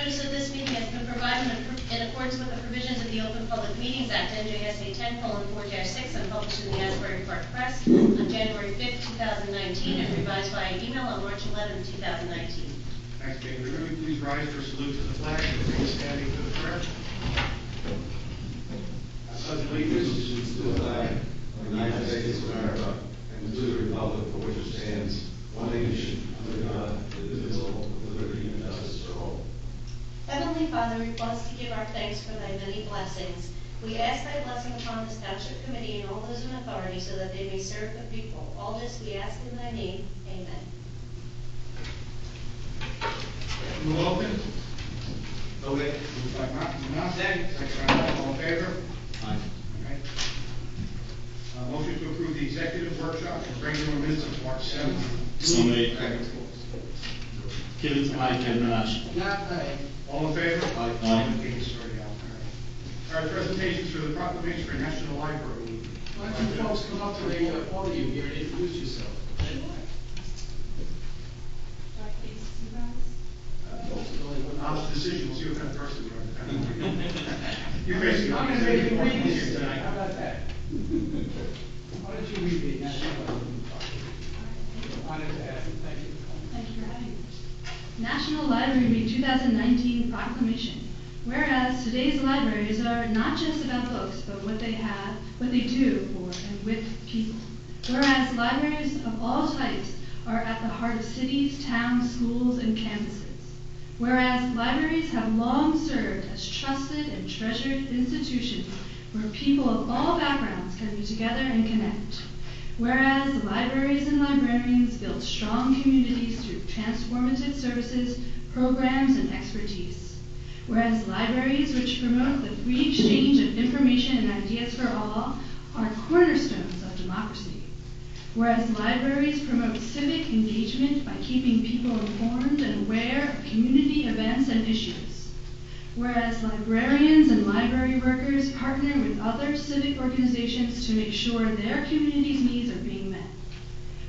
notice of this meeting has been provided in accordance with the provisions of the Open Public Meetings Act, NJSA 10:4-6, and published in the Asbury Park Press on January 5th, 2019, and revised by email on March 11th, 2019. Thanks, David. Would you please rise for a salute to the flag and remain standing for the prayer? I pledge allegiance to the flag of the United States of America and to the republic for which it stands, one nation, under God, indivisible, with liberty and justice for all. Heavenly Father, we pause to give our thanks for thy many blessings. We ask thy blessing upon this township committee and all those in authority so that they may serve the people. All this we ask in thy name. Amen. Move open. Okay. Moved by Monson, second by Knapp. All in favor? Aye. Okay. Motion to approve the executive workshop for regular minutes of March 7th. So made. Give it to Mike and Minash. All in favor? Aye. Okay, sorry, Al. All right, presentations for the proclamation for National Library Week. Why don't you folks come up to the podium here and introduce yourself? Honest decision, we'll see what kind of person you are. You're basically. I'm going to make you read this tonight. How about that? Why don't you read the national library? Honored to have you. Thank you. Thank you for having me. National Library Week 2019 Proclamation. Whereas today's libraries are not just about books, but what they have, what they do for and with people. Whereas libraries of all types are at the heart of cities, towns, schools, and campuses. Whereas libraries have long served as trusted and treasured institutions where people of all backgrounds can be together and connect. Whereas libraries and librarians build strong communities through transformative services, programs, and expertise. Whereas libraries which promote the free exchange of information and ideas for all are cornerstones of democracy. Whereas libraries promote civic engagement by keeping people informed and aware of community events and issues. Whereas librarians and library workers partner with other civic organizations to make sure their community's needs are being met.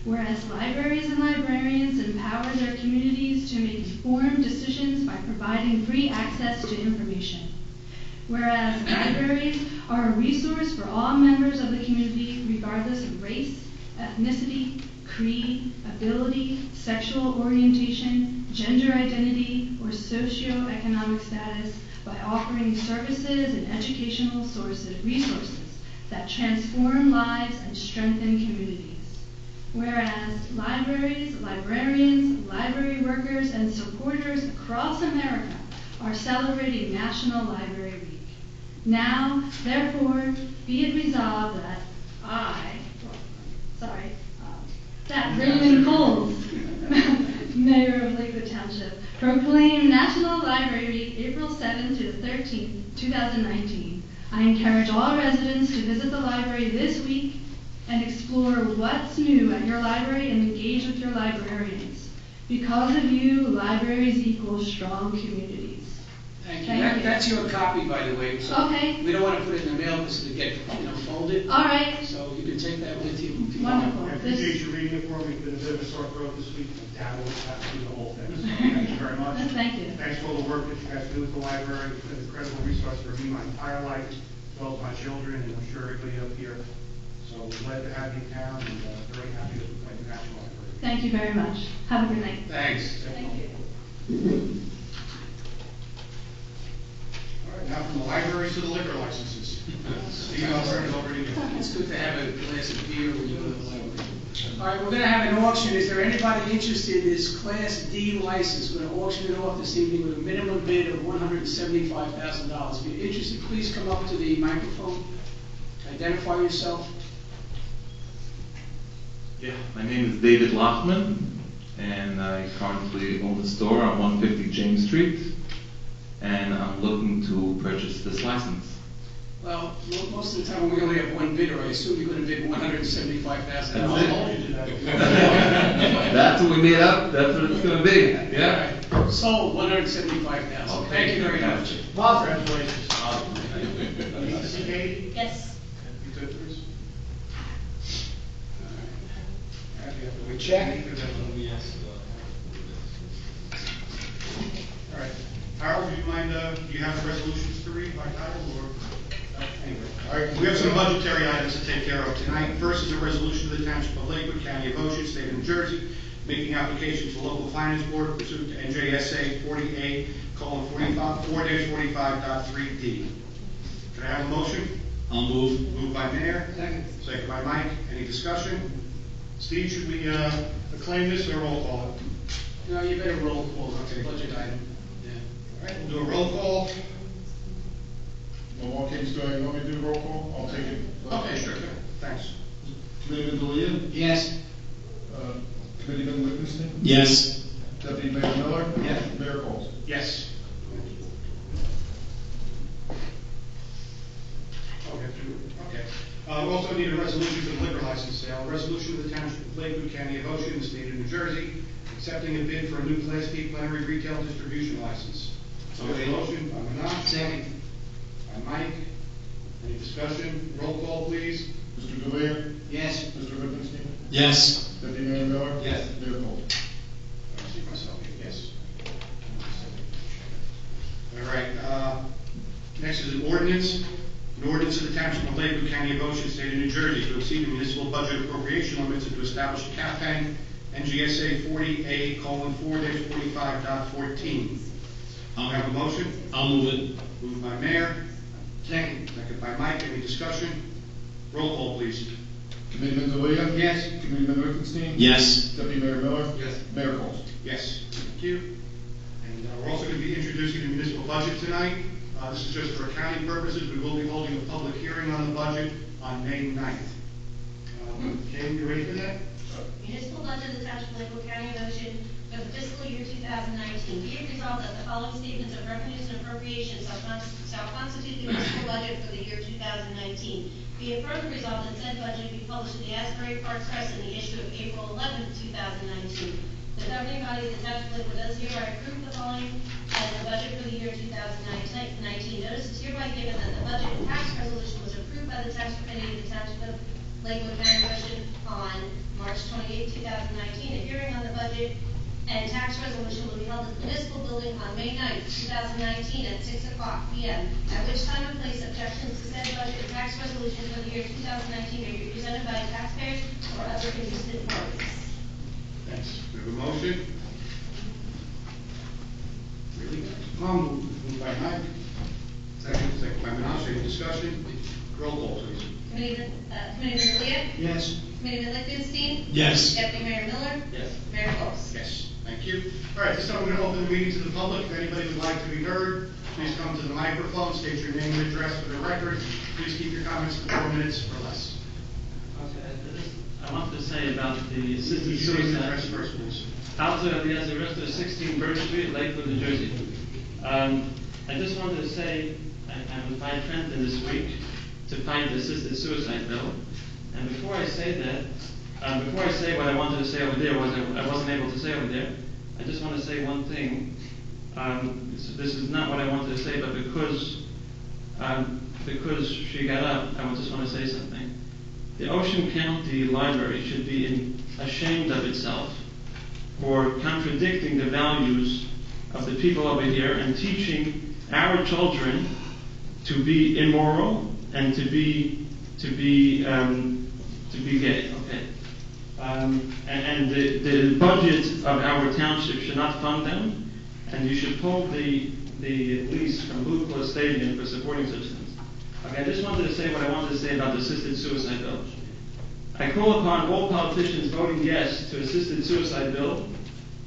Whereas libraries and librarians empower their communities to make informed decisions by providing free access to information. Whereas libraries are a resource for all members of the community regardless of race, ethnicity, creed, ability, sexual orientation, gender identity, or socioeconomic status by offering services and educational resources that transform lives and strengthen communities. Whereas libraries, librarians, library workers, and supporters across America are celebrating National Library Week. Now, therefore, be it resolved that that Raymond Coles, Mayor of Lakewood Township, proclaim National Library Week April 7th to the 13th, 2019. I encourage all residents to visit the library this week and explore what's new at your library and engage with your librarians. Because of you, libraries equal strong communities. Thank you. That's your copy, by the way. So okay. We don't want to put it in the mail because it'll get folded. All right. So you can take that with you. Wonderful. I appreciate you reading it for me. It's been a bit of a sore throat this week. Dad will have to do the whole thing. So thank you very much. Thank you. Thanks for all the work that you guys do with the library. It's been an incredible resource for me my entire life, as well as my children, and I'm sure everybody up here. So we're glad to have you in town, and very happy to play the National Library. Thank you very much. Have a good night. Thanks. Thank you. All right, now from the libraries to the liquor licenses. Steve, I'll turn it over to you. It's good to have a glass of beer when you go to the library. All right, we're going to have an auction. Is there anybody interested in this Class D license? We're going to auction it off this evening with a minimum bid of $175,000. If you're interested, please come up to the microphone. Identify yourself. Yeah, my name is David Lachman, and I currently own the store on 150 James Street, and I'm looking to purchase this license. Well, most of the time we only have one bidder. I assume you're going to bid $175,000. That's what we made up. That's what it's going to be. Yeah. Right. Sold $175,000. Okay. Thank you very much. Congratulations. Need to see Katie? Yes. You good for us? All right. We check. All right. Harold, mind, do you have the resolutions to read by title, or? Anyway, all right, we have some budgetary items to take care of tonight. First is a resolution of the Township of Lakewood, County of Ocean, State of New Jersey, making application to local finance board pursuant to NJSA 48:4-45.3D. Can I have a motion? I'll move. Moved by Mayor. Second. Second by Mike. Any discussion? Steve, should we acclaim this or roll call it? No, you better roll call, it's a Okay. budget item. Yeah. All right, we'll do a roll call. Well, what case do I want me to do a roll call? I'll take it. Okay, sure. Thanks. Committeeman Delia? Yes. Committeeman Livingston? Yes. Deputy Mayor Miller? Yes. Mayor Coles? Yes. Okay. We also need a resolution for the liquor license sale. A resolution of the Township of Lakewood, County of Ocean, the State of New Jersey, accepting a bid for a new Class B plenary retail distribution license. So a motion by Manat. Second. By Mike. Any discussion? Roll call, please. Mr. Delia? Yes. Mr. Livingston? Yes. Deputy Mayor Miller? Yes. Mayor Coles? I see myself here, yes. All right, next is an ordinance. An ordinance of the Township of Lakewood, County of Ocean, State of New Jersey, to exceed the municipal budget appropriation limits and to establish a cap bank, NGSA 40A:4-45.14. I have a motion. I'll move it. Moved by Mayor, Second. second by Mike. Any discussion? Roll call, please. Committeeman Delia? Yes. Committeeman Livingston? Yes. Deputy Mayor Miller? Yes. Mayor Coles? Yes, thank you. And we're also going to be introducing the municipal budget tonight. This is just for accounting purposes. We will be holding a public hearing on the budget on May 9th. Kay, you ready for that? Municipal budget of the Township of Lakewood, County of Ocean for the fiscal year 2019. Be it resolved that the following statements of revenues and appropriations shall constitute the municipal budget for the year 2019. Be it further resolved that said budget be published in the Asbury Park Press in the issue of April 11, 2019. The governing body of the Township of Lakewood does hereby approve the following as the budget for the year 2019. Notice is hereby given that the budget and tax resolution was approved by the Tax Committee of the Township of Lakewood, County of Ocean on March 28, 2019. A hearing on the budget and tax resolution will be held at the municipal building on May 9, 2019 at 6:00 p.m. At which time and place objections to said budget and tax resolution for the year 2019 may be presented by taxpayers or other interested parties. Thanks. We have a motion. Really? Moved by Mike. Second by Menashe. Any discussion? Roll call, please. Committeeman Delia? Yes. Committeeman Lichtenstein? Yes. Deputy Mayor Miller? Yes. Mayor Coles? Yes, thank you. All right, this time we're going to open the meeting to the public. If anybody would like to be heard, please come to the microphone, state your name and address for the record. Please keep your comments to 4 minutes or less. I wanted to say about the assisted Could you name and suicide. address first, please? Alto Diaz Arresto, 16 Birch Street, Lakewood, New Jersey. I just wanted to say, I was by Trenton this week to fight the assisted suicide bill. And before I say that, before I say what I wanted to say over there, I wasn't able to say over there, I just want to say one thing. This is not what I wanted to say, but because she got up, I just want to say something. The Ocean County Library should be ashamed of itself for contradicting the values of the people over here and teaching our children to be immoral and to be gay. Okay, and the budget of our township should not fund them, and you should pull the lease from Blue Cross Stadium for supporting such things. Okay, I just wanted to say what I wanted to say about the assisted suicide bill. I call upon all politicians voting yes to assisted suicide bill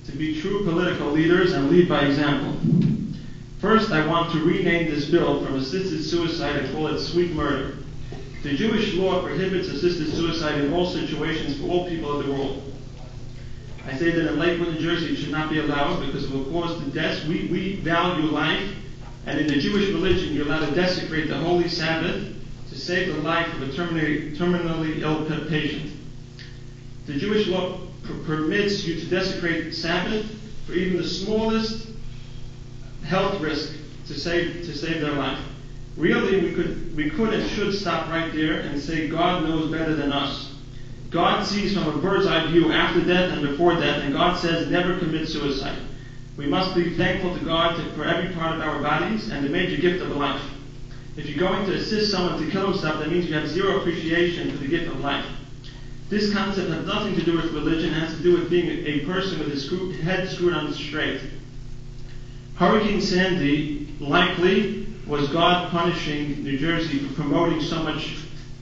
to be true political leaders and lead by example. First, I want to rename this bill from assisted suicide and call it sweet murder. The Jewish law prohibits assisted suicide in all situations for all people of the world. I say that in Lakewood, New Jersey, it should not be allowed because it will cause the deaths. We value life, and in the Jewish religion, you're allowed to desecrate the holy Sabbath to save the life of a terminally ill patient. The Jewish law permits you to desecrate Sabbath for even the smallest health risk to save their life. Really, we could and should stop right there and say God knows better than us. God sees from a bird's eye view after death and before death, and God says never commit suicide. We must be thankful to God for every part of our bodies and the major gift of life. If you're going to assist someone to kill himself, that means you have zero appreciation for the gift of life. This concept has nothing to do with religion. It has to do with being a person with his head screwed on straight. Hurricane Sandy likely was God punishing New Jersey for promoting so much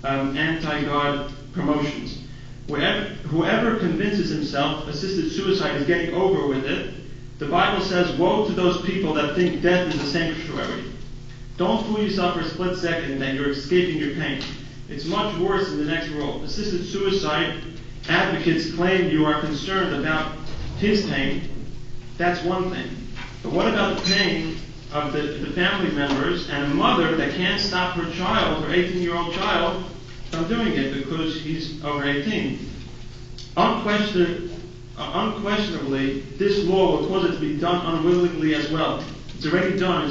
anti-God promotions. Whoever convinces himself assisted suicide is getting over with it, the Bible says, woe to those people that think death is a sanctuary. Don't fool yourself for a split second that you're escaping your pain. It's much worse in the next world. Assisted suicide advocates claim you are concerned about his pain. That's one thing. But what about the pain of the family members and a mother that can't stop her child, her 18-year-old child, from doing it because he's over 18? Unquestionably, this law will cause it to be done unwillingly as well. It's already done.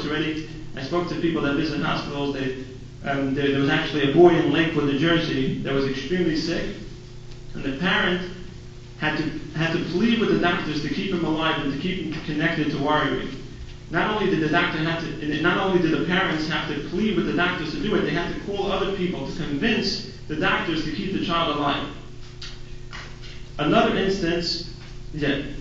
I spoke to people that visit hospitals. There was actually a boy in Lakewood, New Jersey, that was extremely sick, and the parent had to plead with the doctors to keep him alive and to keep him connected to Warrior. Not only did the parents have to plead with the doctors to do it, they had to call other people to convince the doctors to keep the child alive. Another instance,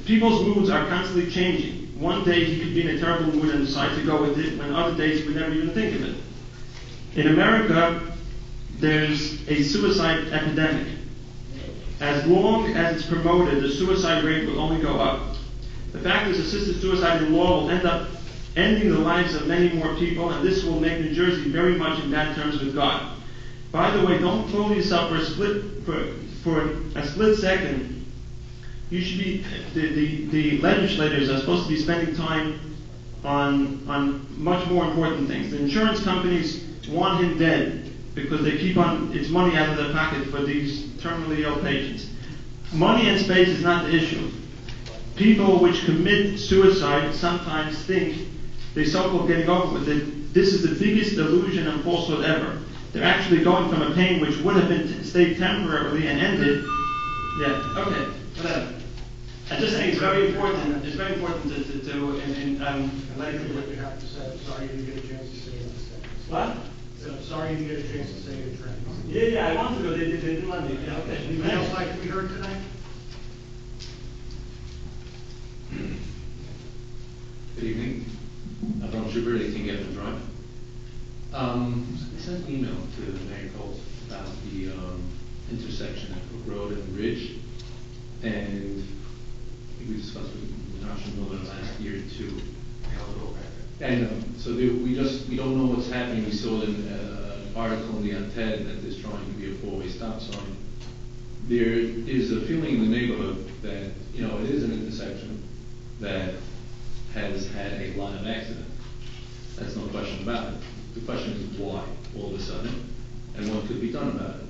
people's moods are constantly changing. One day he could be in a terrible mood and decide to go with it, when other days he would never even think of it. In America, there's a suicide epidemic. As long as it's promoted, the suicide rate will only go up. The fact is, assisted suicide in law will end up ending the lives of many more people, and this will make New Jersey very much in bad terms with God. By the way, don't fool yourself for a split second. You should be the legislators are supposed to be spending time on much more important things. The insurance companies want him dead because they keep on it's money out of their pocket for these terminally ill patients. Money and space is not the issue. People which commit suicide sometimes think they're so-called getting over with it. This is the biggest delusion and falsehood ever. They're actually going from a pain which would have been stayed temporarily and ended. Yeah, okay, whatever. I'm just saying it's very important. It's very important to What you have to say, I'm sorry you didn't get a chance to say it. What? So I'm sorry you didn't get a chance to say it. Yeah, I wanted to go. They didn't let me. Yeah, okay. Anything else like we heard tonight? Good evening. I'm from Schubert, 18 Gavin Drive. I sent an email to Mayor Coles about the intersection at Brook Road and Ridge, and I think we discussed with National Miller last year too. I know. So we don't know what's happening. We saw in an article in the TED that there's trying to be a four-way stop sign. There is a feeling in the neighborhood that it is an intersection that has had a lot of accidents. That's no question about it. The question is why, all of a sudden, and what could be done about it.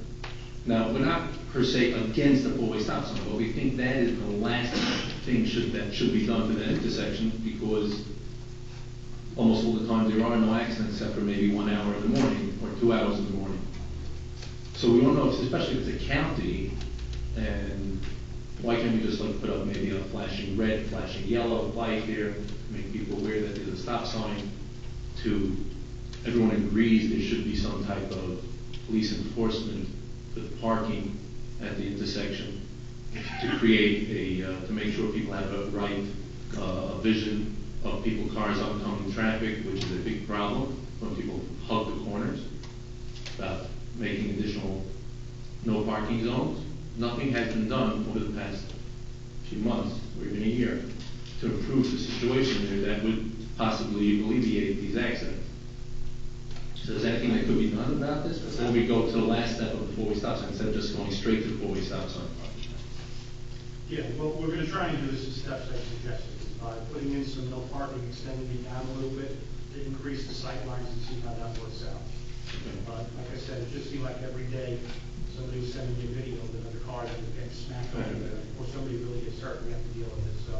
Now, we're not per se against the four-way stop sign, but we think that is the last thing that should be done to that intersection, because almost all the time there are no accidents except for maybe 1 hour in the morning or 2 hours in the morning. So we don't know, especially if it's a county, and why can't we just put up maybe a flashing red, flashing yellow light here, make people aware that there's a stop sign, to everyone agrees there should be some type of police enforcement for the parking at the intersection to create to make sure people have a right vision of people, cars, oncoming traffic, which is a big problem when people hug the corners, about making additional no parking zones. Nothing has been done over the past few months or even a year to improve the situation there that would possibly alleviate these accidents. So is there anything that could be done about this before we go to the last step of the four-way stop sign, instead of just going straight to the four-way stop sign? Yeah, well, we're going to try and do this in steps I suggested. By putting in some no parking, extending it down a little bit to increase the sight lines and see how that works out. But like I said, it just seemed like every day somebody was sending me a video of another car that was getting smacked over there, or somebody really gets hurt, we have to deal with it. So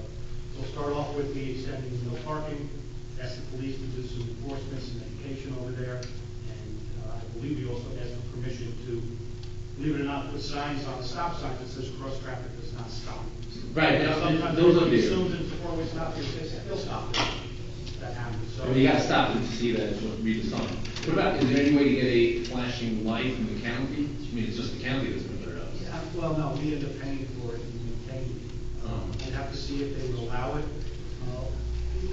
we'll start off with the extending the no parking, ask the police to do some enforcement, some education over there, and I believe we also asked for permission to believe it or not, put signs on the stop signs that says cross traffic does not stop. Right, Sometimes those are everybody there. assumes it's before we stop, they still stop. That happens, so. I mean, you gotta stop it to see that, read the sign. What about, is there any way to get a flashing light from the county? I mean, it's just the county that's gonna put it up. Yeah, well, no, we end up paying for it and maintaining it. We'd have to see if they would allow it.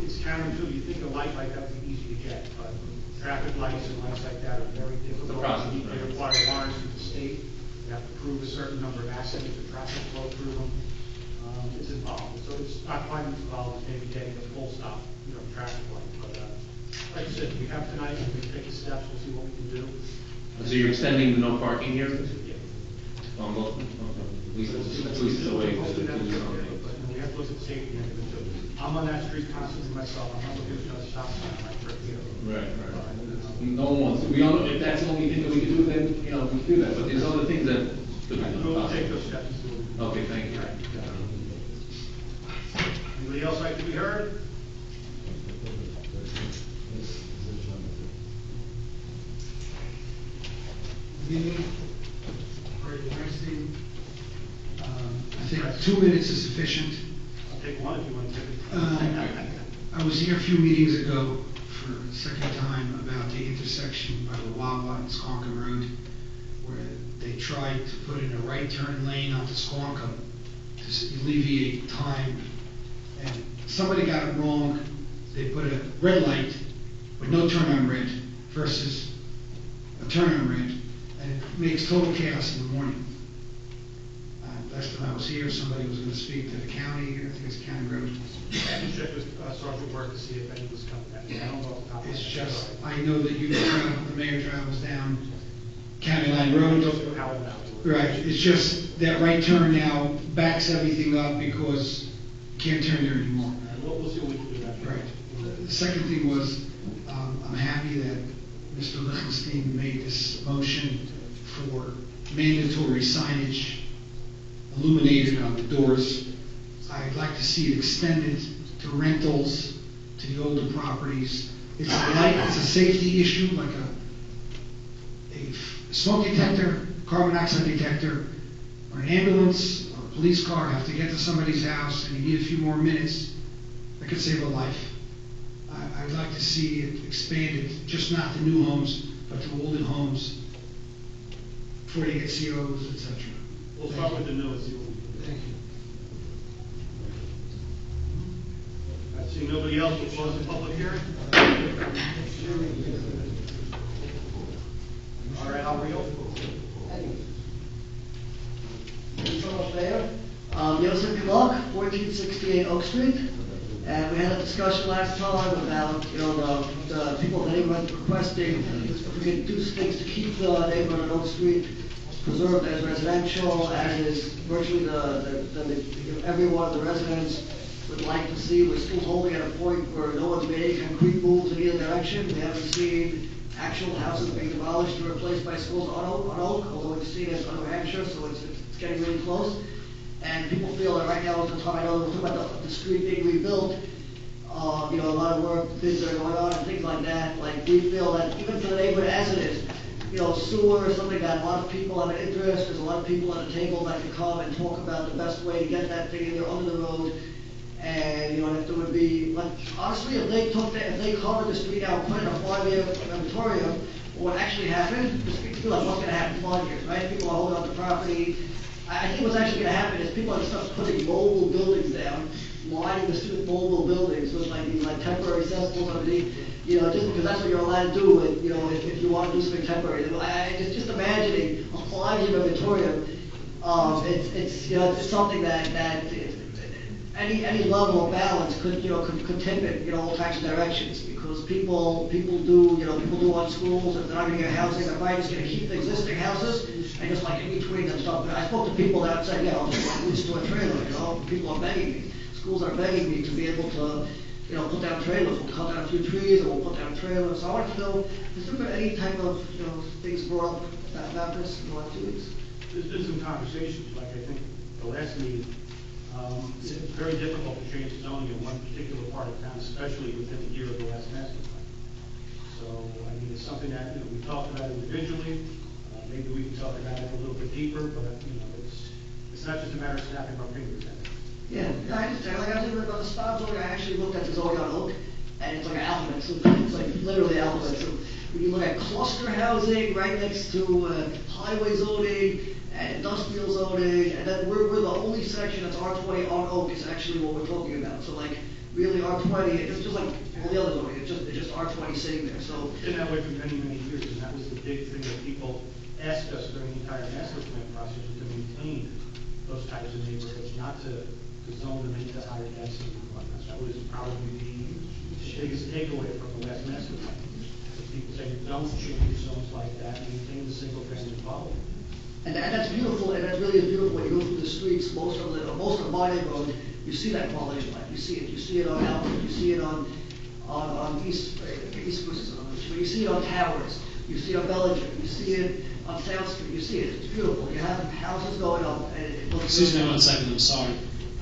It's counterintuitive, you think a light like that would be easy to get, but traffic lights and lights like that are very difficult. The process, They right. require warrants from the state, you have to prove a certain number of accidents, the traffic flow through them. It's involved, so it's not quite as involved as maybe getting a full stop, traffic light, but, like I said, we have tonight, and we take the steps, we'll see what we can do. So you're extending the no parking here? Yeah. On both, at least it's a way to do something. We have to look at the safety end of it too. I'm on that street constantly myself, I'm not looking at a stop sign right for here. Right. No one wants to, we don't, if that's the only thing that we can do, then, we can do that, but there's other things that could be done. We'll take those steps. Okay, thank you. Anybody else like to be heard? Good evening. Great, Weinstein. I think 2 minutes is sufficient. I'll take one if you want to. I was here a few meetings ago for the second time about the intersection by the Wawa and Squonka Road, where they tried to put in a right turn lane onto Squonka to alleviate time. And somebody got it wrong. They put a red light with no turn on red versus a turn on red, and it makes total chaos in the morning. Last time I was here, somebody was going to speak to the county. I think it's County Road. I have to check with Sergeant Work to see if any was coming back. I don't know off the top of my It's head. just, I know that you travel, the mayor travels down County Line Road. How it now. Right, it's just that right turn now backs everything up because you can't turn there anymore. We'll see what we can do that. Right. The second thing was, I'm happy that Mr. Lichtenstein made this motion for mandatory signage illuminated on the doors. I'd like to see it extended to rentals, to the older properties. It's a safety issue, like a smoke detector, carbon monoxide detector, or an ambulance or a police car have to get to somebody's house and you need a few more minutes. That could save a life. I'd like to see it expanded, just not to new homes, but to older homes before they get COs, etc. We'll start with the newest. Thank you. I see nobody else, we'll close the public hearing. All right, how are you? Joseph Clark, 1468 Oak Street. And we had a discussion last time about, the people in the neighborhood requesting if we could do things to keep the neighborhood on Oak Street preserved as residential, as is virtually every one of the residents would like to see. We're still holding at a point where no one's made any concrete moves in either direction. We haven't seen actual houses being demolished or replaced by schools on Oak, although we've seen it on New Hampshire, so it's getting really close. And people feel that right now is the time. I know we're talking about the street being rebuilt. A lot of work, things that are going on and things like that. Like, we feel that even for the neighborhood as it is, sewer is something that a lot of people have an interest. There's a lot of people at the table that can come and talk about the best way to get that thing in there under the road. And, if there would be, like, honestly, if they covered the street out, put in a 5-year moratorium, what would actually happen, just feel like what's going to happen in 5 years, right? People are holding on to property. I think what's actually going to happen is people are going to start putting mobile buildings down, lining the street with mobile buildings with these temporary cesspools underneath, just because that's what you're allowed to do if you want to do something temporary. Just imagining a 5-year moratorium, it's something that any level of balance could tip it all types of directions, because people do on schools. If they're not going to get housing, they're probably just going to keep the existing houses and just in between them stuff. But I spoke to people that said, I'll just lease to a trailer. People are begging me. Schools are begging me to be able to, put down trailers. We'll cut down a few trees and we'll put down trailers. So I want to know, is there any type of, things brought up about this in the last 2 weeks? There's been some conversations, like I think the last meeting. It's very difficult to change zoning in one particular part of town, especially within a year of the last master plan. So, it's something that we talked about individually. Maybe we can talk about it a little bit deeper, but, it's not just a matter of snapping our fingers at it. Yeah, I understand. Like I was thinking about the stop zoning, I actually looked at the zoning on Oak, and it's like an alphabet soup. It's like literally alphabet soup. When you look at cluster housing right next to highway zoning and industrial zoning, and then we're the only section that's R20 on Oak is actually what we're talking about. So like really R20, it's just like all the other zoning. It's just R20 sitting there. So It's been that way for many, many years, and that was the big thing that people asked us during the entire master plan process, was to maintain those types of neighborhoods, not to zone them into higher density and whatnot. That was probably the biggest takeaway from the last master plan. People say, don't change zones like that, maintain the single family development. And that's beautiful, and that really is beautiful. When you go through the streets, most of my neighborhood, you see that quality of life. You see it on Alfred, you see it on East but you see it on Towers, you see it on Bellinger, you see it on South Street, you see it. It's beautiful. You have houses going up, and it looks. Excuse me 1 second, I'm sorry.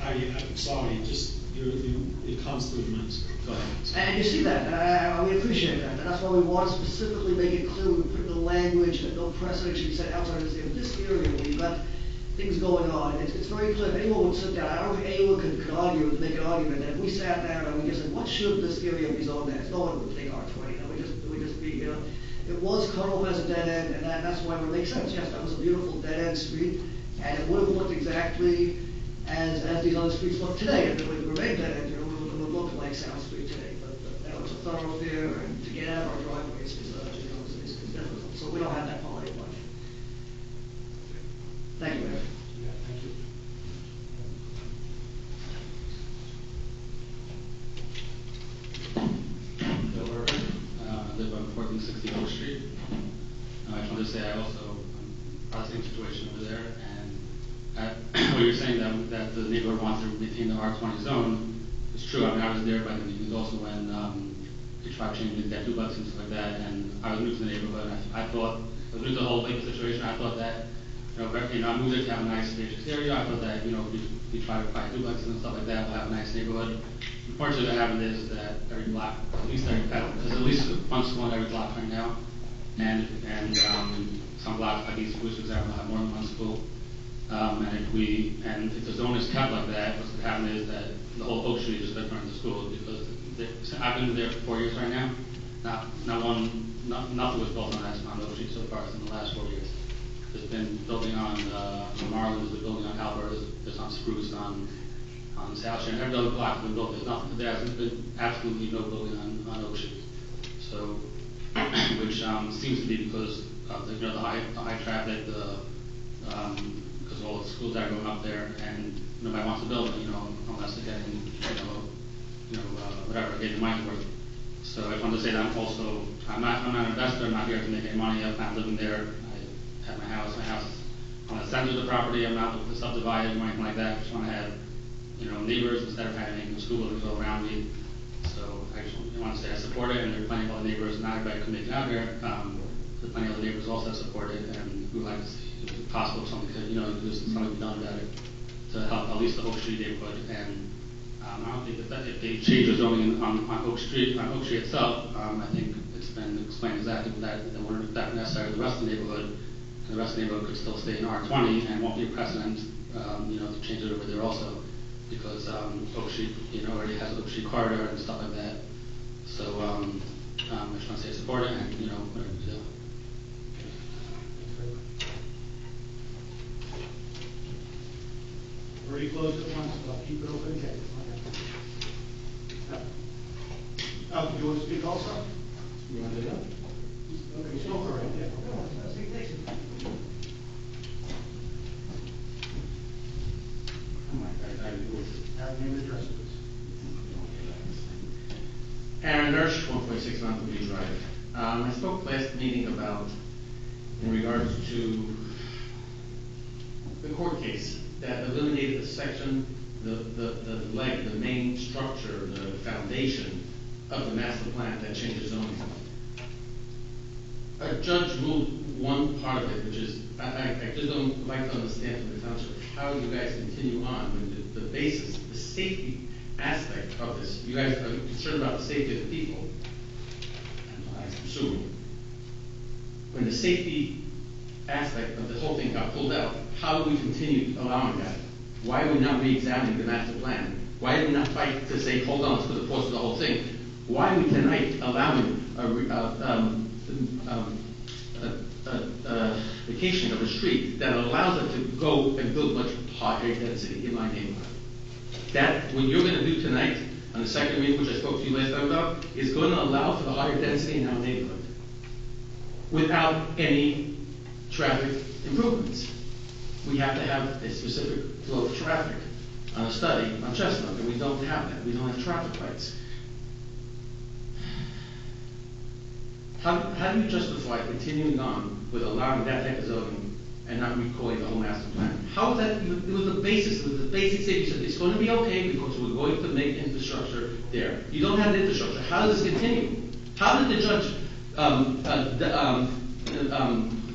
I'm sorry, it comes through the minutes. Go ahead. And you see that, and we appreciate that, and that's why we want to specifically make it clear, we put in the language that no precedent should be set outside of this area where you've got things going on. It's very clear, if anyone would sit down, I don't think anyone could argue, make an argument that if we sat down and we just said, what should this area be zoned as? No one would think R20, that would just be, it was cut off as a dead end, and that's why it would make sense. Yes, that was a beautiful dead end street, and it would have looked exactly as these other streets look today, and it would remain dead end, it would look like South Street today, but it's a thoroughfare, and to get out of our driveways is difficult, so we don't have that quality of life. Thank you, Mayor. Yeah, thank you. Bill Urban, I live on 1460 Oak Street. I just wanted to say I also, part of the same situation over there, and what you're saying that the neighborhood wants to maintain the R20 zone is true. I mean, I was there by the meetings also when they tried changing that duplex and stuff like that, and I was new to the neighborhood. I thought, I was new to the whole Lakewood situation. I thought that, I moved there to have a nice spacious area. I thought that, we try to buy duplexes and stuff like that, we'll have a nice neighborhood. Unfortunately, what happened is that every block, at least there's at least one school in every block right now, and some blocks like East Bush, for example, have more than one school. And if the zone is kept like that, what's going to happen is that the whole Oak Street is just going to turn into schools, because I've been there for 4 years right now. Nothing was built on Oak Street so far in the last 4 years. There's been building on Marlin, there's been building on Albert, there's on Spruce, on South Street, and every other block has been built. There hasn't been absolutely no building on Oak Street. So, which seems to be because of the high traffic, because of all the schools that are going up there, and nobody wants to build it, unless they're getting, whatever, getting the money's worth. So I just wanted to say that I'm not an investor, I'm not here to make any money, I'm not living there. I have my house on the center of the property, I'm not looking to subdivide it or anything like that. I just want to have, neighbors instead of having school buildings all around me. So I just want to say I support it, and there are plenty of other neighbors, not everybody can make it out here. There are plenty of other neighbors also that support it, and we would like to see if it's possible something could, there's something done about it to help at least the Oak Street neighborhood. And I don't think that if they change the zoning on Oak Street itself, I think it's been explained exactly that wouldn't affect necessarily the rest of the neighborhood. And the rest of the neighborhood could still stay in R20 and won't be a precedent, to change it over there also, because Oak Street, already has Oak Street corridor and stuff like that. So I just want to say support it, and whatever to do. Already closed it once, but I'll keep it open again. Oh, do you want to speak also? You want to do that? Okay, so go ahead, yeah. Name and address, please. Aaron Hirsch, 146 Mountain View Drive. I spoke last meeting about, in regards to the court case that eliminated the section, the main structure, the foundation of the master plan that changes zoning. A judge ruled one part of it, which is, I just don't like to understand from the township how you guys continue on when the basis, the safety aspect of this. You guys are concerned about the safety of the people, I assume. When the safety aspect of the whole thing got pulled out, how do we continue allowing that? Why are we not re-examining the master plan? Why did we not fight to say, hold on, let's put a pause to the whole thing? Why are we tonight allowing vacation of a street that allows us to go and build much higher density in my neighborhood? That, what you're gonna do tonight, on the second reading, which I spoke to you last time about, is going to allow for the higher density in our neighborhood without any traffic improvements. We have to have a specific flow of traffic on a study on Chestnut, and we don't have that. We don't have traffic lights. How do you justify continuing on with allowing that type of zoning and not recalling the whole master plan? How is that? It was the basis. It was the basic thing. You said it's going to be okay because we're going to make infrastructure there. You don't have the infrastructure. How does this continue? How did the judge? What's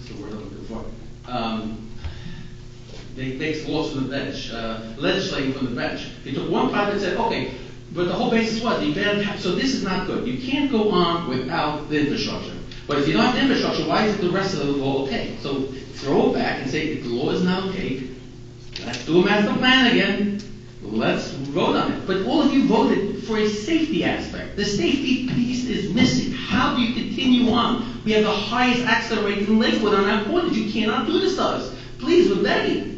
the word I'm looking for? They makes laws from the bench, legislating from the bench. They took one part and said, okay, but the whole basis was you better have, so this is not good. You can't go on without the infrastructure. But if you don't have the infrastructure, why is the rest of the law okay? So throw it back and say if the law is not okay, let's do a master plan again. Let's vote on it. But all of you voted for a safety aspect. The safety piece is missing. How do you continue on? We have the highest accident rate in Lakewood on our corners. You cannot do this to us. Please, we're begging.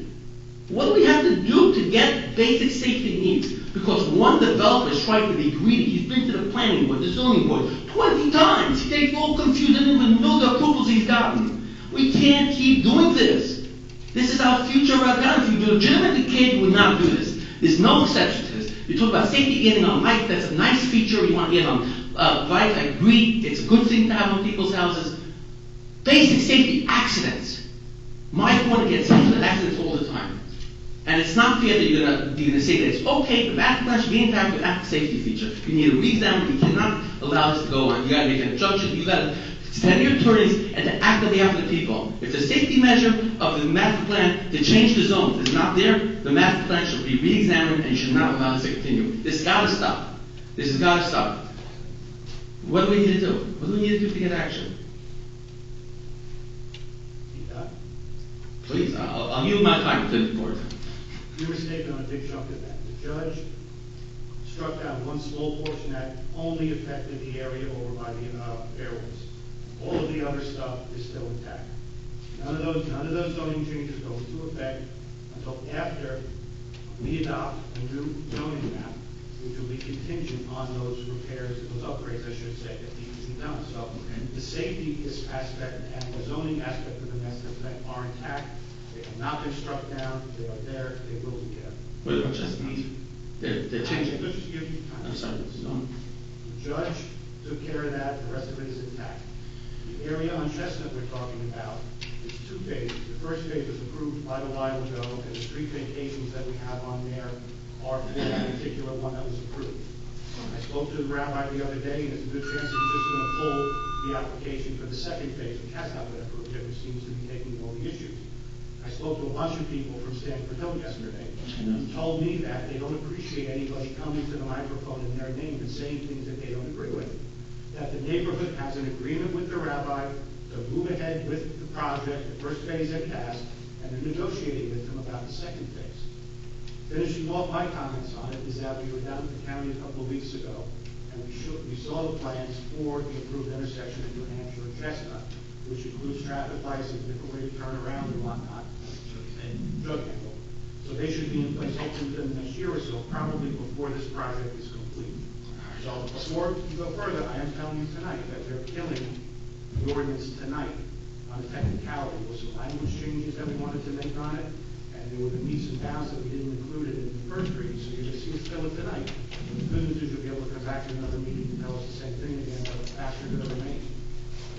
What do we have to do to get basic safety needs? Because one developer is trying to be greedy. He's been to the planning board, the zoning board, 20 times. They're all confused and don't even know the approvals he's gotten. We can't keep doing this. This is our future of our town. If you legitimately cared, you would not do this. There's no exception to this. You talk about safety getting on light. That's a nice feature. You want to get on light. I agree. It's a good thing to have on people's houses. Basic safety accidents. My corner gets hit with accidents all the time. And it's not fair that you're gonna say that it's okay, the master plan should be intact with active safety feature. You need to re-examine. You cannot allow this to go on. You gotta make an injunction. You gotta send your attorneys and to act on behalf of the people. If the safety measure of the master plan to change the zones is not there, the master plan should be re-examined and you should not allow this to continue. This has gotta stop. This has gotta stop. What do we need to do? What do we need to do to get action? Please, I'll yield my time to the board. You were mistaken on a big chunk of that. The judge struck down one small portion that only affected the area over by the fairways. All of the other stuff is still intact. None of those zoning changes go into effect until after we adopt a new zoning map, which will be contingent on those repairs, those upgrades, I should say, that need to be done. So the safety aspect and the zoning aspect of the master plan are intact. They have not been struck down. They are there. They will be there. Wait, what's just they're changing. Let's just give you time. I'm sorry. The judge took care of that. The rest of it is intact. The area on Chestnut we're talking about is two phases. The first phase was approved quite a while ago, and the street vacations that we have on there are for that particular one that was approved. I spoke to the rabbi the other day, and there's a good chance that he's just going to pull the application for the second phase, which has not been approved yet, which seems to be taking all the issues. I spoke to a bunch of people from Stanford Hill yesterday who told me that they don't appreciate anybody coming to the microphone in their name and saying things that they don't agree with. That the neighborhood has an agreement with the rabbi to move ahead with the project, the first phase that passed, and they're negotiating with them about the second phase. Finishing off my comments on it is that we were down at the county a couple of weeks ago, and we saw the plans for the approved intersection in New Hampshire and Chestnut, which includes traffic lights and different way to turn around and whatnot, and jug handle. So they should be in place hopefully within the next year or so, probably before this project is complete. So before you go further, I am telling you tonight that we're killing the ordinance tonight on a technicality. There were some language changes that we wanted to make on it, and there were the meets and bounds that we didn't include it in the first reading, so you're going to see us kill it tonight. The good news is you'll be able to come back to another meeting and tell us the same thing again, but faster than the remains.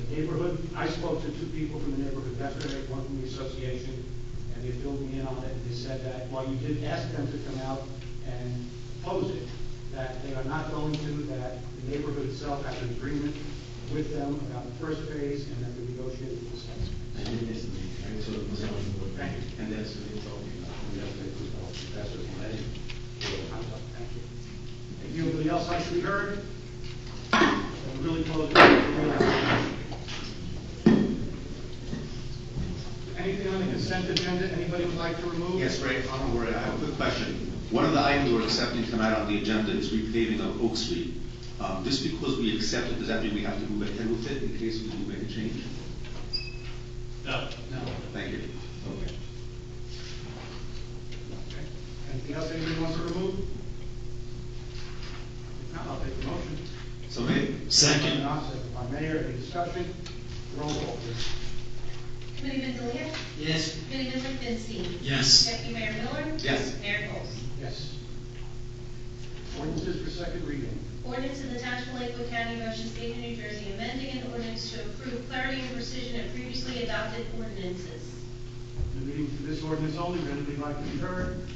The neighborhood, I spoke to two people from the neighborhood yesterday, one from the association, and they filled me in on it, and they said that while you did ask them to come out and oppose it, that they are not going to, that the neighborhood itself has an agreement with them about the first phase, and that they're negotiating the second phase. And you missed me. I told them something. Thank you. And that's what they told me. That's what they did. Thank you. Anybody else like to be heard? We're really close to the consent agenda, anybody would like to remove? Yes, Ray, I'm worried. I have a quick question. One of the items we're accepting tonight on the agenda is repaving of Oak Street. Just because we accept it, does that mean we have to move ahead with it in case we do make a change? No. Thank you. Okay. Anything else anybody wants to remove? If not, I'll take the motion. So made. Second by Mayor, any discussion? Roll call, please. Committeeman Delia? Yes. Committeeman Lichtenstein? Yes. Deputy Mayor Miller? Yes. Mayor Coles? Yes. Ordinances for second reading. Ordinance of the Township of Lakewood County, Ocean State of New Jersey, amending an ordinance to improve clarity and precision of previously adopted ordinances. The meeting for this ordinance only, would anybody like to be heard?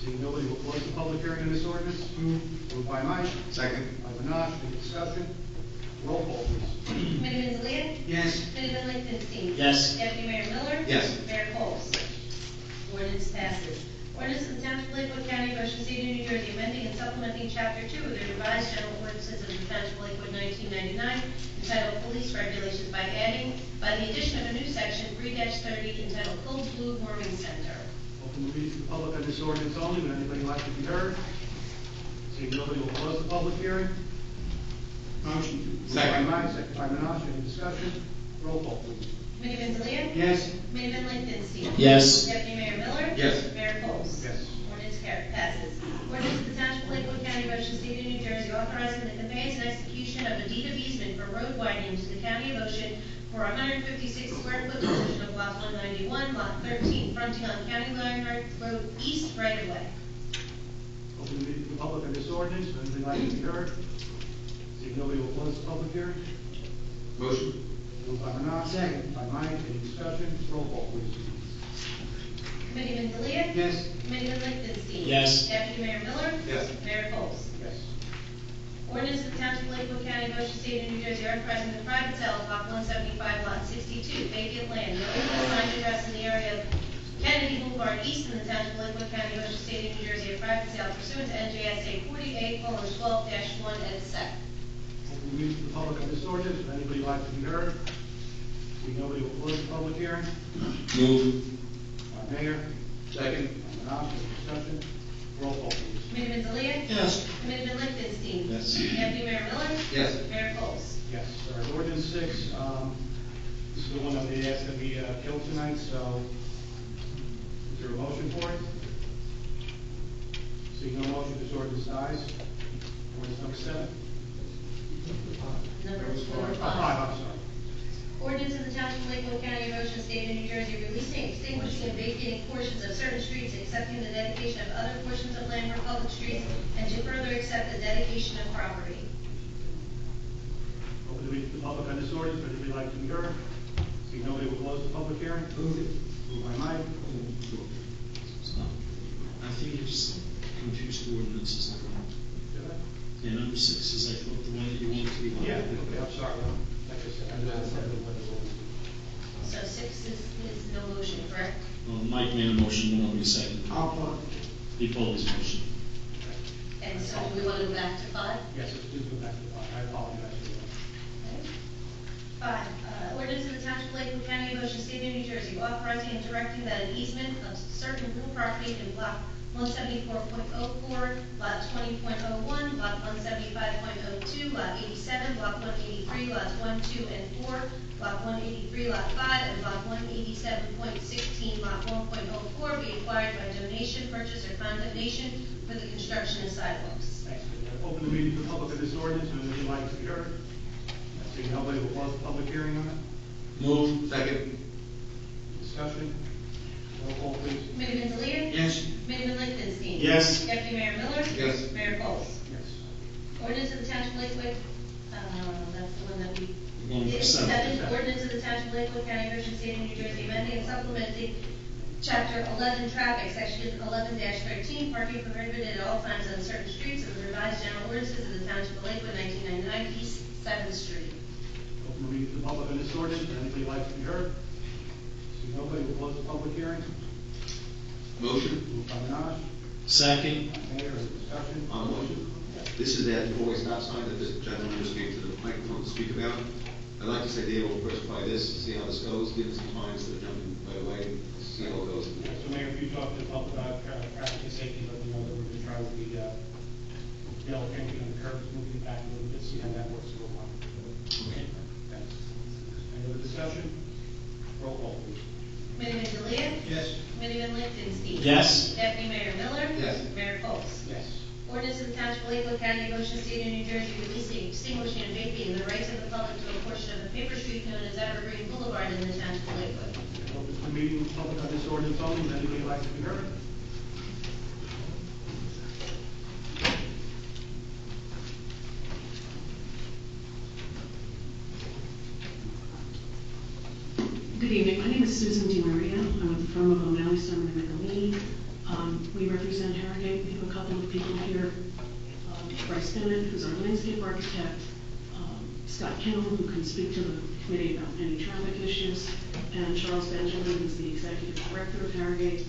Seeing nobody, will close the public hearing on this ordinance. Moved by Mike. Second. By Benach, any discussion? Roll call, please. Committeeman Delia? Yes. Committeeman Lichtenstein? Yes. Deputy Mayor Miller? Yes. Mayor Coles? Ordinance passes. Ordinance of the Township of Lakewood County, Ocean State of New Jersey, amending and supplementing Chapter 2 of the revised general ordinances of the Township of Lakewood 1999, entitled Police Regulations by the addition of a new section 3-30 entitled Cold Blue Warming Center. Open the meeting to the public on this ordinance only, would anybody like to be heard? Seeing nobody, will close the public hearing. Motion. Second. Moved by Mike, second by Benach, any discussion? Roll call, please. Committeeman Delia? Yes. Committeeman Lichtenstein? Yes. Deputy Mayor Miller? Yes. Mayor Coles? Yes. Ordinance passes. Ordinance of the Township of Lakewood County, Ocean State of New Jersey, authorizing the conveyance and execution of a deed of easement for road widening to the County of Ocean for 156 square foot portion of Block 191, Lot 13, fronting on County Line Road East right of way. Open the meeting to the public on this ordinance, would anybody like to be heard? Seeing nobody, will close the public hearing. Motion. Moved by Benach. Second. By Mike, any discussion? Roll call, please. Committeeman Delia? Yes. Committeeman Lichtenstein? Yes. Deputy Mayor Miller? Yes. Mayor Coles? Yes. Ordinance of the Township of Lakewood County, Ocean State of New Jersey, authorizing the private sale of Block 175, Lot 62, vacant land, no assigned address in the area of Kennedy Boulevard East in the Township of Lakewood County, Ocean State of New Jersey, a private sale pursuant to NJSA 48:12-1 et sec. Open the meeting to the public on this ordinance, would anybody like to be heard? Seeing nobody, will close the public hearing. Move. By Mayor. Second. By Benach, any discussion? Roll call, please. Committeeman Delia? Yes. Committeeman Lichtenstein? Yes. Deputy Mayor Miller? Yes. Mayor Coles? Yes. All right, ordinance 6, this is the one that they asked that we kill tonight, so is there a motion for it? Seeing no motion, this ordinance dies. Ordinance number 7. Number 5. I'm sorry. Ordinance of the Township of Lakewood County, Ocean State of New Jersey, releasing, extinguishing, and vacating portions of certain streets, accepting the dedication of other portions of land for public streets, and to further accept the dedication of property. Open the meeting to the public on this ordinance, would anybody like to be heard? Seeing nobody, will close the public hearing. Move it. Moved by Mike. I think you just confused the ordinances. Did I? Yeah, number 6 is, I thought, the one that you wanted to be. Yeah, okay, I'm sorry. Like I said, I'm not certain what it was. So 6 is no motion, correct? Well, Mike made a motion, then nobody seconded. I'll put. He pulled his motion. And so do we want to go back to 5? Yes, let's just go back to 5. I apologize for that. 5, ordinance of the Township of Lakewood County, Ocean State of New Jersey, authorizing and directing that an easement of certain real property in block 174.04, lot 20.01, lot 175.02, lot 87, block 183, lots 1, 2, and 4, block 183, lot 5, and block 187.16, lot 1.04 be acquired by donation, purchase, or condemnation for the construction of sidewalks. Thanks. Open the meeting to the public of this ordinance, and would you like to be heard? Seeing nobody, will close the public hearing on it. Move. Second. Discussion? Roll call, please. Committeeman Delia? Yes. Committeeman Lichtenstein? Yes. Deputy Mayor Miller? Yes. Mayor Coles? Yes. Ordinance of the Township of Lakewood, that's the one that we. We're going for 7. Ordinance of the Township of Lakewood County, Ocean State of New Jersey, amending and supplementing Chapter 11 Traffic, Section 11-13, parking prohibited at all times on certain streets of the revised general ordinances of the Township of Lakewood, 1999, East 7th Street. Open the meeting to the public on this ordinance, would anybody like to be heard? Seeing nobody, will close the public hearing. Motion. Moved by Benach. Second. Mayor, any discussion? On motion. This is that four-way stop sign that this gentleman just came to the microphone to speak about. I'd like to say, Dave, we'll first try this, see how this goes, give us some time instead of jumping right away, see see how it goes. So Mayor, if you talk to the public about traffic and safety, let them know that we're going to try with the yellow painting on the curbs, moving it back a little bit, see how that works a little while. Okay. Thanks. Any other discussion? Roll call, please. Committeeman Delia? Yes. Committeeman Lichtenstein? Yes. Deputy Mayor Miller? Yes. Mayor Coles? Yes. Ordinance of the Township of Lakewood, County of Ocean, State of New Jersey, releasing, extinguishing, and vacating the rights of the public to a portion of the paper street known as Evergreen Boulevard in the Township of Lakewood. Open the meeting, public on this ordinance only, does anybody like to be heard? Good evening. My name is Susan DiMaria. I'm with the firm of O'Malley, Sumner and McElhaney. We represent Harrogate. We have a couple of people here. Bryce Bennett, who's our landscape architect. Scott Kennel, who can speak to the committee about any traffic issues. And Charles Benjamin, who's the executive director of Harrogate.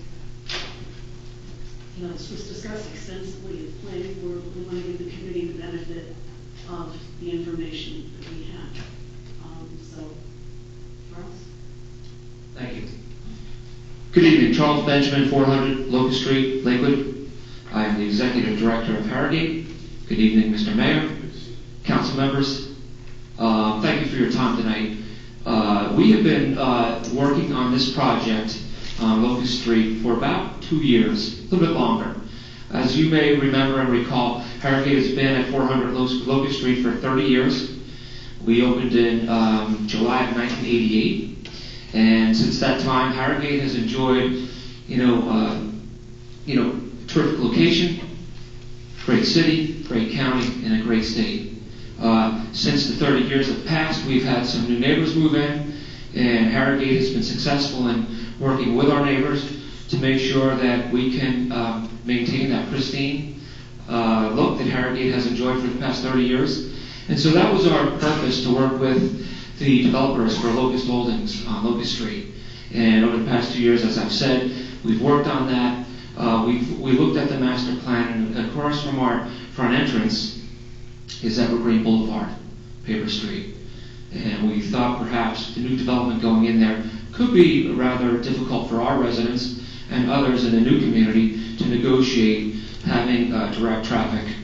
This was discussed extensively at planning board. We want to give the committee the benefit of the information that we have. So, Charles? Thank you. Good evening, Charles Benjamin, 400 Locust Street, Lakewood. I am the Executive Director of Harrogate. Good evening, Mr. Mayor, council members. Thank you for your time tonight. We have been working on this project on Locust Street for about 2 years, a little bit longer. As you may remember and recall, Harrogate has been at 400 Locust Street for 30 years. We opened in July of 1988. And since that time, Harrogate has enjoyed, terrific location, great city, great county, and a great state. Since the 30 years have passed, we've had some new neighbors move in, and Harrogate has been successful in working with our neighbors to make sure that we can maintain that pristine look that Harrogate has enjoyed for the past 30 years. And so that was our purpose, to work with the developers for Locust Holdings on Locust Street. And over the past 2 years, as I've said, we've worked on that. We looked at the master plan, and across from our front entrance is Evergreen Boulevard, paper street. And we thought perhaps the new development going in there could be rather difficult for our residents and others in the new community to negotiate having direct traffic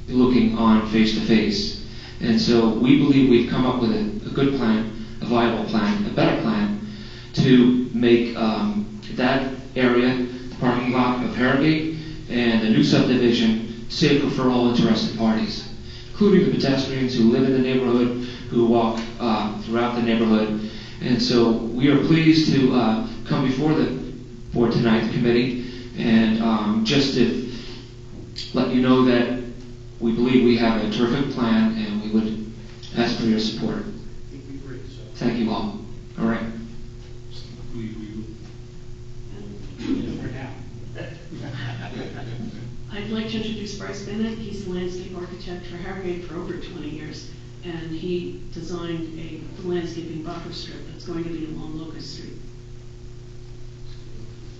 looking on face to face. And so we believe we've come up with a good plan, a viable plan, a better plan to make that area, the parking lot of Harrogate, and the new subdivision safer for all interested parties, including the pedestrians who live in the neighborhood, who walk throughout the neighborhood. And so we are pleased to come before the board tonight, the committee, and just to let you know that we believe we have a terrific plan, and we would ask for your support. Thank you all. All right. I'd like to introduce Bryce Bennett. He's the landscape architect for Harrogate for over 20 years, and he designed a landscaping buffer strip that's going to be along Locust Street.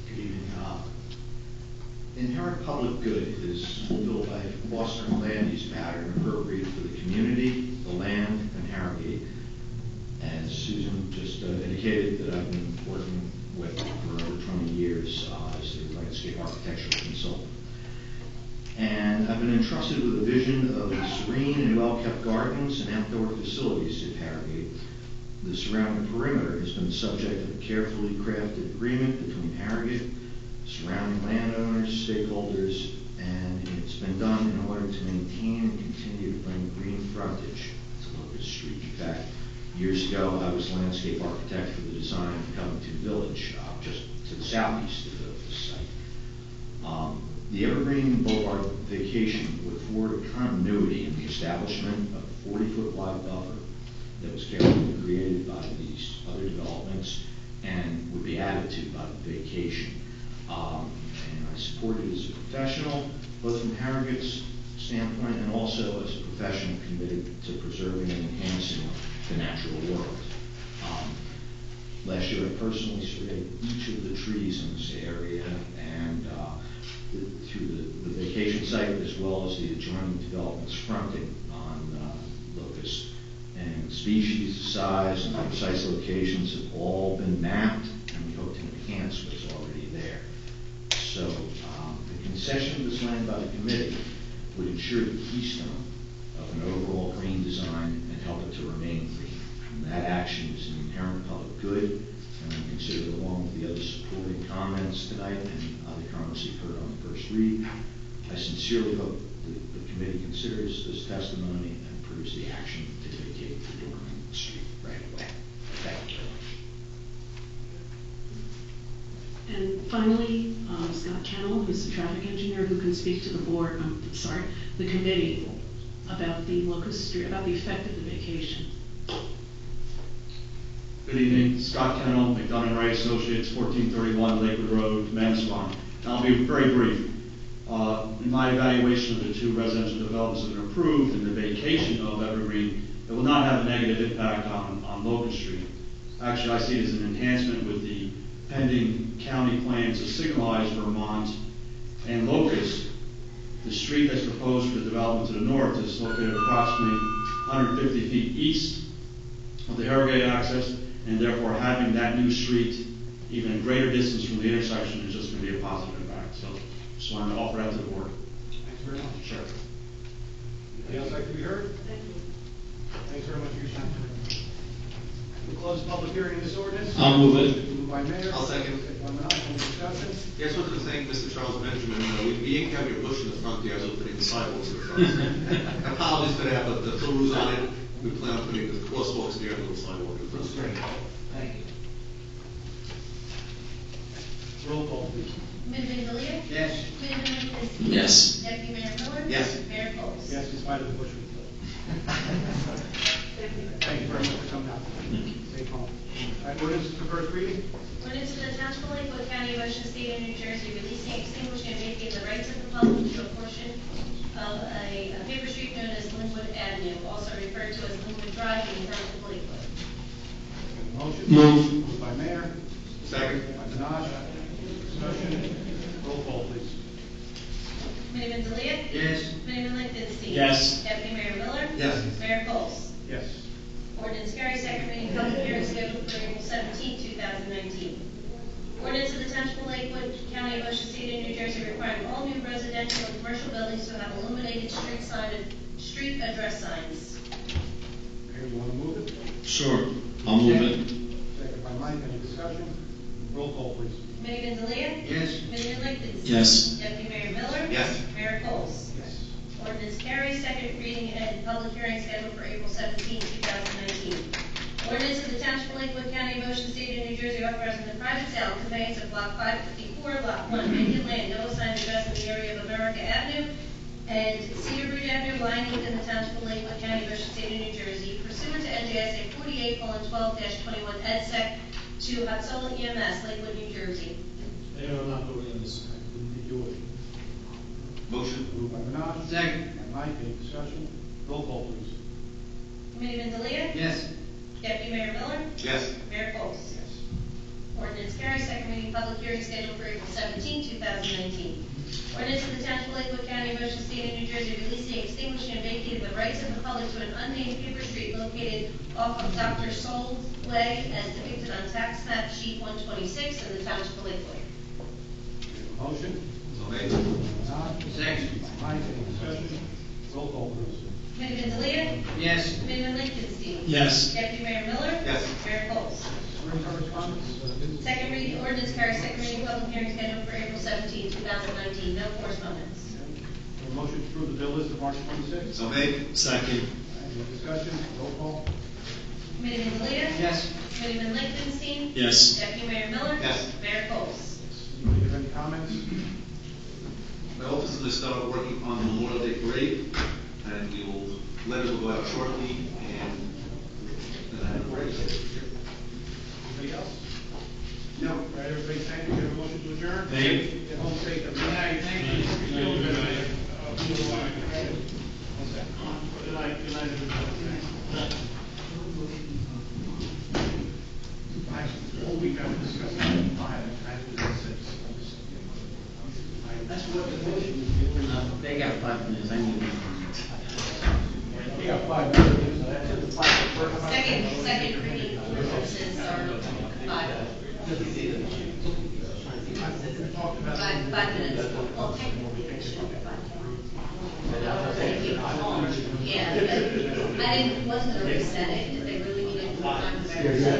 Good evening. Inherent public good is fulfilled by fostering a land use pattern appropriate for the community, the land, and Harrogate. As Susan just indicated, that I've been working with for over 20 years as the landscape architectural consultant. And I've been entrusted with a vision of serene and well-kept gardens and outdoor facilities at Harrogate. The surrounding perimeter has been the subject of a carefully crafted agreement between Harrogate, surrounding landowners, stakeholders, and it's been done in order to maintain and continue to bring green frontage to Locust Street. In fact, years ago, I was landscape architect for the design of Covington Village, just to the southeast of the site. The Evergreen Boulevard vacation would afford a continuity in the establishment of a 40-foot wide buffer that was carefully created by these other developments and would be added to by the vacation. And I support it as a professional, both from Harrogate's standpoint and also as a professional committed to preserving and enhancing the natural world. Last year I personally surveyed each of the trees in this area and through the vacation site as well as the adjoining developments fronting on Locust. And species, size, and precise locations have all been mapped, and we hope to enhance fence was already there. So the concession of this land by the committee would ensure the keystone of an overall green design and help it to remain green. And that action is an inherent public good, and when considered along with the other supporting comments tonight and other comments you've heard on the first read, I sincerely hope that the committee considers this testimony and approves the action to vacate the Dorman Street right away. Thank you very much. And finally, Scott Kennel, who's the traffic engineer, who can speak to the board, the committee, about the Locust Street, about the effect of the vacation. Good evening, Scott Kennel, McDonough and Ray Associates, 1431 Lakewood Road, Manasquan. And I'll be very brief. In my evaluation of the two residential developments that have been approved and the vacation of Evergreen, it will not have a negative impact on Locust Street. Actually, I see it as an enhancement with the pending county plans to signalize Vermont and Locust. The street that's proposed for the development to the north is located approximately 150 feet east of the Harrogate access, and therefore having that new street even a greater distance from the intersection is just going to be a positive impact. So just wanted to offer that to the board. Thanks very much. Sure. Anything else like to be heard? Thank you. Thanks very much for your time. We'll close the public hearing in this ordinance. I'll move it. Moved by Mayor. I'll second. Second by Minaj. Any discussion? Yes, I wanted to thank Mr. Charles Benjamin. We inked out your bush in the front there, so putting the sidewalks in the front. Apologies for that, but the full rules on it, we plan on putting the crosswalks there and a little sidewalk in front. That's great. Thank you. Roll call, please. Committeeman Delia? Yes. Committeeman Lichtenstein? Yes. Deputy Mayor Miller? Yes. Mayor Coles? Yes, in spite of the bush we Thank you very much for coming out. Safe home. All right, ordinance for first reading. Ordinance to the Township of Lakewood, County of Ocean, State of New Jersey, releasing, extinguishing, and vacating the rights of the public to a portion of a paper street known as Lakewood Avenue, also referred to as Lakewood Drive in the Township of Lakewood. Motion. Move. Moved by Mayor. Second. By Minaj. Discussion. Roll call, please. Committeeman Delia? Yes. Committeeman Lichtenstein? Yes. Deputy Mayor Miller? Yes. Mayor Coles? Yes. Ordinance carries second reading, public hearing scheduled for April 17, 2019. Ordinance of the Township of Lakewood, County of Ocean, State of New Jersey, requiring all new residential and commercial buildings to have illuminated street address signs. Okay, you want to move it? Sure. I'll move it. Second by Mike. Any discussion? Roll call, please. Committeeman Delia? Yes. Committeeman Lichtenstein? Yes. Deputy Mayor Miller? Yes. Mayor Coles? Yes. Ordinance carries second reading and public hearing scheduled for April 17, 2019. Ordinance of the Township of Lakewood, County of Ocean, State of New Jersey, authorizing the private sale and conveyance of block 554, lot 1, vacant land, no assigned address in the area of America Avenue and Cedar Ridge Avenue, lying within the Township of Lakewood, County of Ocean, State of New Jersey, pursuant to NJSA 48:12-21 EDSEC to Hatzola EMS, Lakewood, New Jersey. They are not voting on this. Did you do it? Motion. Moved by Minaj. Second. By Mike. Any discussion? Roll call, please. Committeeman Delia? Yes. Deputy Mayor Miller? Yes. Mayor Coles? Yes. Ordinance carries second reading, public hearing scheduled for April 17, 2019. Ordinance of the Township of Lakewood, County of Ocean, State of New Jersey, releasing, extinguishing, and vacating the rights of the public to an unnamed paper street located off of Dr. Soul's Way as depicted on tax map sheet 126 in the Township of Lakewood. Motion. So made. Minaj. Second. By Mike. Any discussion? Roll call, please. Committeeman Delia? Yes. Committeeman Lichtenstein? Yes. Deputy Mayor Miller? Yes. Mayor Coles? Any correspondence? Second reading, ordinance carries second reading, public hearing scheduled for April 17, 2019. No correspondence. A motion to approve the bill list of March 26th. So made. Second. Any discussion? Roll call. Committeeman Delia? Yes. Committeeman Lichtenstein? Yes. Deputy Mayor Miller? Yes. Mayor Coles? Anybody have any comments? My office is going to start working on the Memorial Day parade, and letters will go out shortly, and then I have a parade. Anybody else? No. All right, everybody, thank you. Get a motion to adjourn? Thank you. Get home safe, everybody. Thank you. Good night, good night, everybody. All week I was discussing 5, I had 6. That's what the motion is. They got 5 minutes, I need We got 5 minutes. Second reading ordinances are 5. already said it, if they really needed more time to Yeah, verify.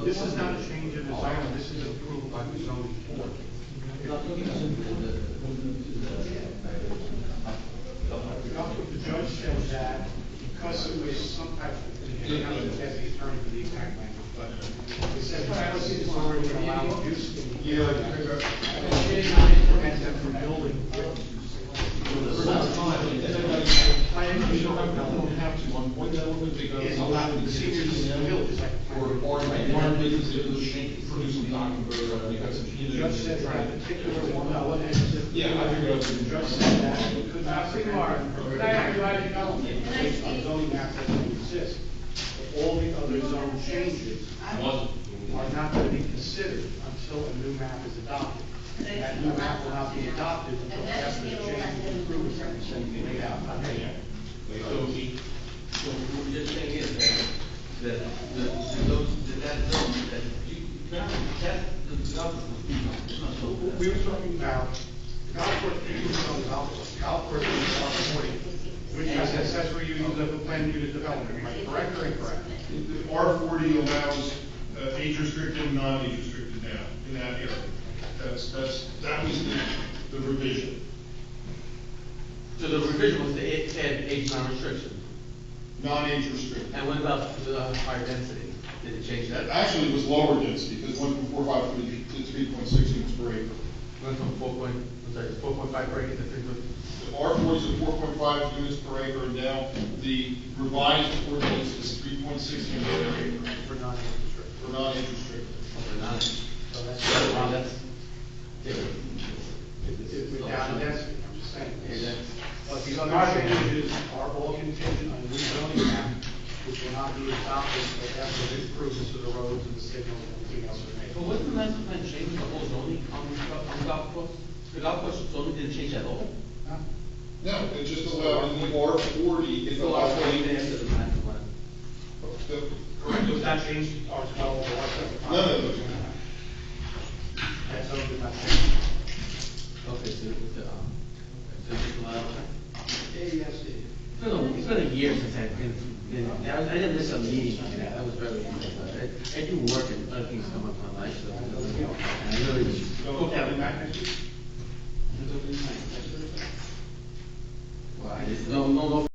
This is not a change in the zone, this is approved by the zoning board. The judge said that because it was some type of, and I don't have the attorney for the exact language, but he said because it's already allowed use in the area, it did not prevent them from building. Plan you don't have to, on one element they go. It's allowed, the seniors in the village is like. Or businesses producing documents, because of The judge said that particular one element. Yeah, I agree with you. The judge said that it could not be marked. Zoning map that doesn't exist. But all the other zone changes are not going to be considered until a new map is adopted. And that new map will not be adopted until after the change is approved and laid out. So what we're just saying is that We were talking about golf course, golf course in South 40, which has accessory uses of the planned unit development, am I correct or incorrect? R40 allows age restricted and non-age restricted now in that area. That was the revision. So the revision was to add age non-restriction. Non-age restricted. And what about the higher density? Did it change that? Actually, it was lower density, because it went from 4.5 to 3.6 units per acre. Went from 4.5 per acre to 3. The R40 is at 4.5 units per acre, and now the revised ordinance is 3.6 units per acre. For non-age restricted. For non-age restricted. So that's without density, I'm just saying. But the other changes are all contingent on the zoning map, which will not be adopted until after this improvements to the roads and the signals and everything else are made. But wasn't the master plan change the whole zoning on golf course? The golf course zoning didn't change at all? No, it just allowed in the R40, it allowed. after the master plan. Correct, was that changed, R12 or R75? No. That zone did not change. Okay, so just allowed. Yes. No, it's been a year since I've been, I didn't miss a meeting like that, that was very interesting. I do work and other things come up in my life, so. And I really was. Okay, I'll be back next week. Well, I just, no.